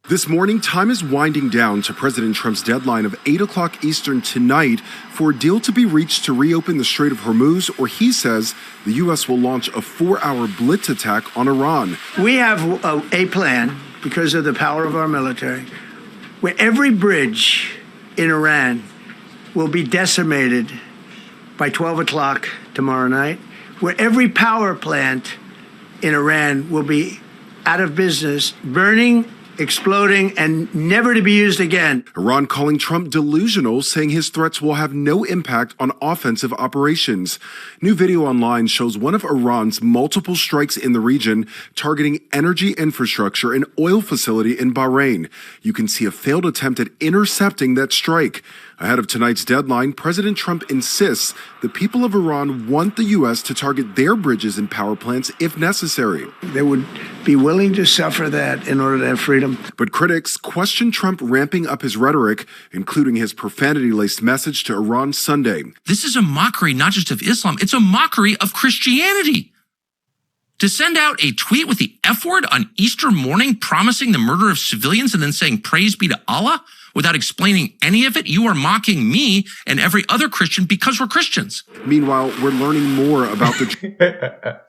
This morning, time is winding down to President Trump's deadline of 8 o'clock Eastern tonight for a deal to be reached to reopen the Strait of Hormuz, or he says the U.S. will launch a 4-hour blitz attack on Iran. We have a plan, because of the power of our military, where every bridge in Iran will be decimated by 12 o'clock tomorrow night, where every power plant in Iran will be out of business, burning, exploding, and never to be used again. Iran calling Trump delusional, saying his threats will have no impact on offensive operations. New video online shows one of Iran's multiple strikes in the region targeting energy infrastructure and oil facility in Bahrain. You can see a failed attempt at intercepting that strike. Ahead of tonight's deadline, President Trump insists the people of Iran want the U.S. to target their bridges and power plants if necessary. They would be willing to suffer that in order to have freedom. But critics question Trump ramping up his rhetoric, including his profanity-laced message to Iran Sunday. This is a mockery not just of Islam, it's a mockery of Christianity. To send out a tweet with the F word on Easter morning promising the murder of civilians and then saying praise be to Allah without explaining any of it, you are mocking me and every other Christian because we're Christians. Meanwhile, we're learning more about the...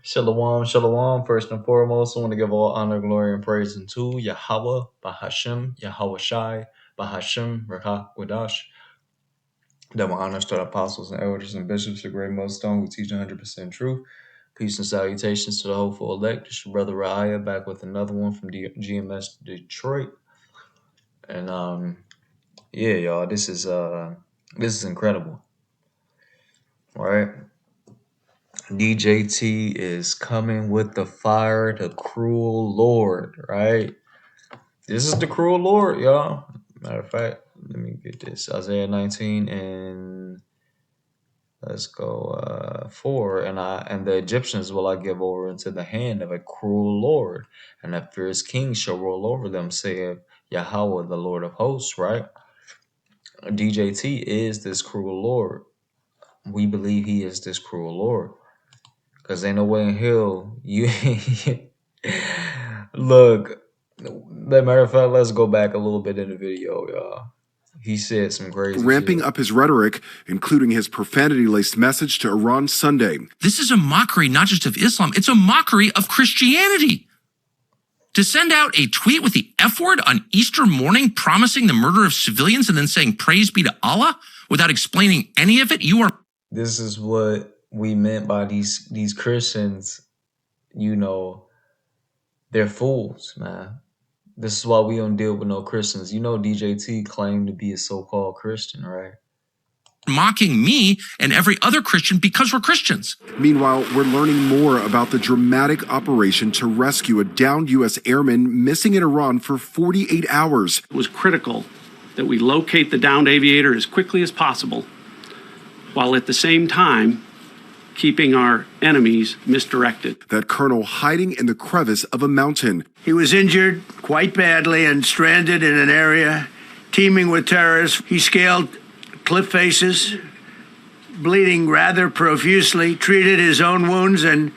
Shalom, shalom. First and foremost, I want to give all honor, glory, and praise unto Yahweh, Bahashem, Yahweh Shai, Bahashem, Rekha Wadash. Double honors to the apostles and elders and bishops, the great millstone who teach 100% truth. Peace and salutations to the hopeful elect. It's your brother Raya back with another one from GMS Detroit. And yeah, y'all, this is incredible. All right. DJT is coming with the fire, the cruel Lord, right? This is the cruel Lord, y'all. Matter of fact, let me get this. Isaiah 19 and let's go 4. And the Egyptians will I give over into the hand of a cruel Lord, and a fierce king shall roll over them, saith Yahweh, the Lord of hosts, right? DJT is this cruel Lord. We believe he is this cruel Lord. Because ain't no way in hell you... Look, matter of fact, let's go back a little bit in the video, y'all. He said some crazy ramping shit. up his rhetoric, including his profanity-laced message to Iran Sunday. This is a mockery not just of Islam, it's a mockery of Christianity. To send out a tweet with the F word on Easter morning promising the murder of civilians and then saying praise be to Allah without explaining any of it, you are... This is what we meant by these Christians, you know, they're fools, man. This is why we don't deal with no Christians. You know, DJT claimed to be a so-called Christian, right? Mocking me and every other Christian because we're Christians. Meanwhile, we're learning more about the dramatic operation to rescue a downed U.S. airman missing in Iran for 48 hours. It was critical that we locate the downed aviator as quickly as possible, while at the same time keeping our enemies misdirected. That colonel hiding in the crevice of a mountain. He was injured quite badly and stranded in an area teeming with terrorists. He scaled cliff faces, bleeding rather profusely, treated his own wounds, and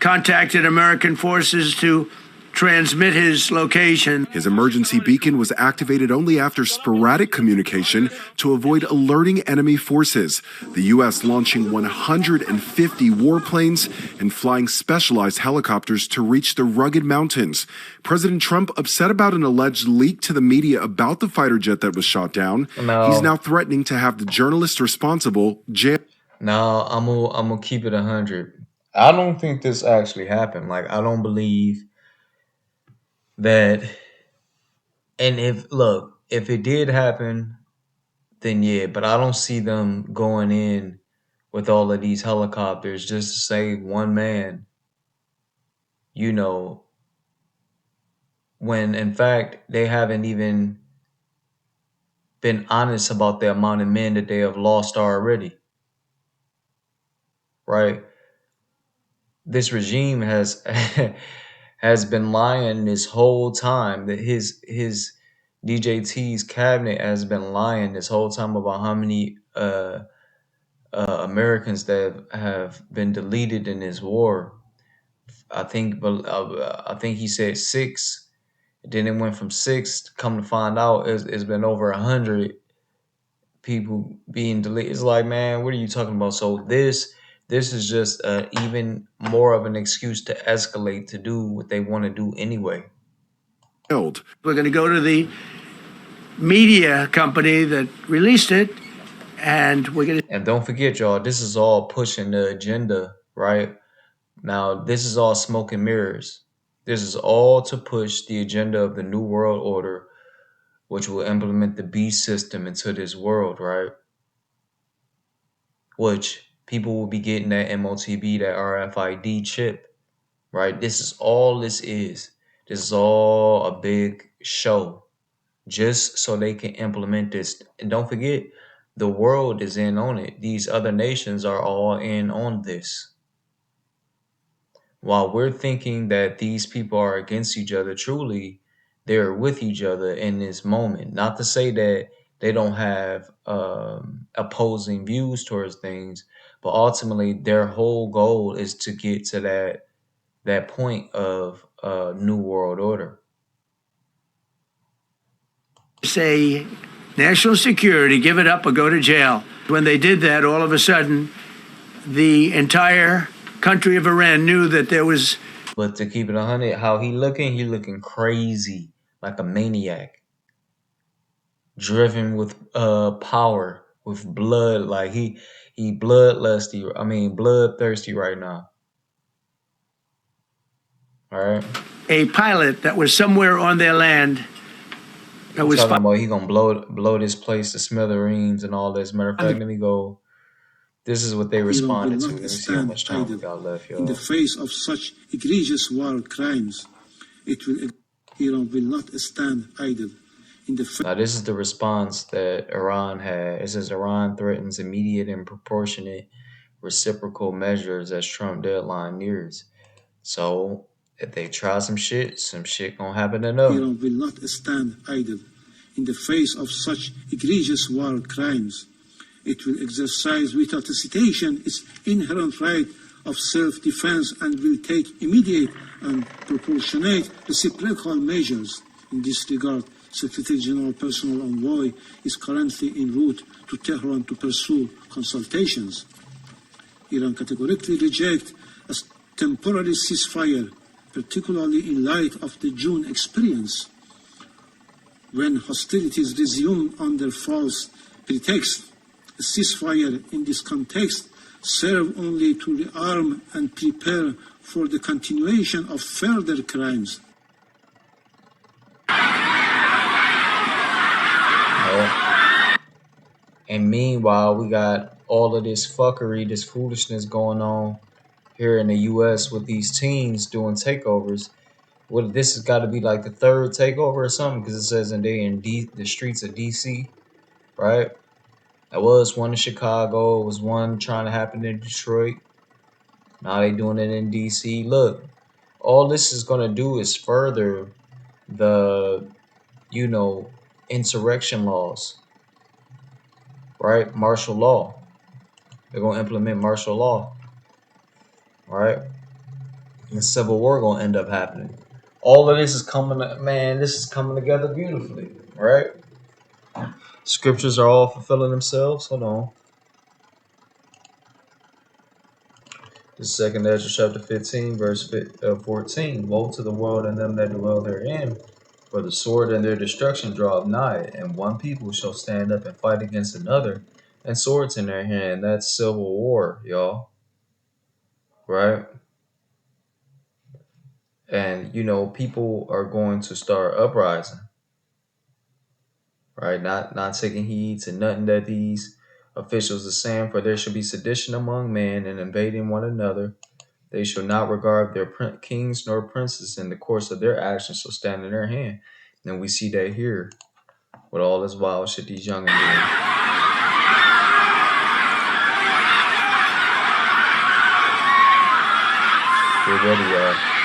contacted American forces to transmit his location. His emergency beacon was activated only after sporadic communication to avoid alerting enemy forces. The U.S. launching 150 warplanes and flying specialized helicopters to reach the rugged mountains. President Trump upset about an alleged leak to the media about the fighter jet that was shot down. No. He's now threatening to have the journalist responsible jailed. Now, I'm gonna keep it 100. I don't think this actually happened. Like, I don't believe that. And if it did happen, then yeah, but I don't see them going in with all of these helicopters just to save one man, you know, when in fact they haven't even been honest about the amount of men that they have lost already, right? This regime has has been lying this whole time. That his DJT's cabinet has been lying this whole time about how many Americans that have been deleted in this war. I think he said 6 Then it went from 6. Come to find out, it's been over 100 people being deleted. It's like, man, what are you talking about? So this is just even more of an excuse to escalate, to do what they want to do anyway. We're going to go to the media company that released it, and we're going to. And don't forget, y'all, this is all pushing the agenda, right? Now, this is all smoke and mirrors. This is all to push the agenda of the New World Order, which will implement the beast system into this world, right? Which people will be getting that MOTB, that RFID chip, right? This is all this is. This is all a big show, just so they can implement this. And don't forget, the world is in on it. These other nations are all in on this. While we're thinking that these people are against each other, truly, they're with each other in this moment. Not to say that they don't have opposing views towards things, but ultimately their whole goal is to get to that point of New World Order. Say national security, give it up or go to jail. When they did that, all of a sudden, the entire country of Iran knew that there was. But to keep it 100, how he looking crazy, like a maniac, driven with power, with blood. Like he bloodlusty. I mean, bloodthirsty right now. All right. A pilot that was somewhere on their land. That was talking about he gonna blow this place to smithereens and all this. Matter of fact, let me go. This is what they responded to. Let me see how much time we got left, y'all. In the face of such egregious war crimes, Iran will not stand idle. Now, this is the response that Iran had. It says Iran threatens immediate and proportionate reciprocal measures as Trump deadline nears. So, if they try some shit gonna happen to them. Iran will not stand idle. In the face of such egregious war crimes, it will exercise without hesitation its inherent right of self-defense and will take immediate and proportionate reciprocal measures. In this regard, Secretary General Personal Envoy is currently en route to Tehran to pursue consultations. Iran categorically rejects a temporary ceasefire, particularly in light of the June experience, when hostilities resumed under false pretext. A ceasefire in this context serves only to rearm and prepare for the continuation of further crimes. And meanwhile, we got all of this fuckery, this foolishness going on here in the U.S. with these teens doing takeovers. Well, this has got to be like the third takeover or something, because it says they in the streets of D.C., right? There was one in Chicago. It was one trying to happen in Detroit. Now they doing it in D.C. Look, all this is going to do is further the, insurrection laws, right? Martial law. They're going to implement martial law, right? And civil war going to end up happening. All of this is coming, man, this is coming together beautifully, right? Scriptures are all fulfilling themselves. Hold on. This is 2 Ezra chapter 15, verse 14. Woe to the world and them that dwell therein, for the sword and their destruction draweth nigh, and one people shall stand up and fight against another, and swords in their hand. That's civil war, y'all. Right? And, people are going to start uprising. Right? Not taking heed to nothing that these officials are saying, for there shall be sedition among men and invading one another. They shall not regard their kings nor princes, in the course of their actions shall stand in their hand. And we see that here with all this wild shit these youngins doing. Get ready, y'all.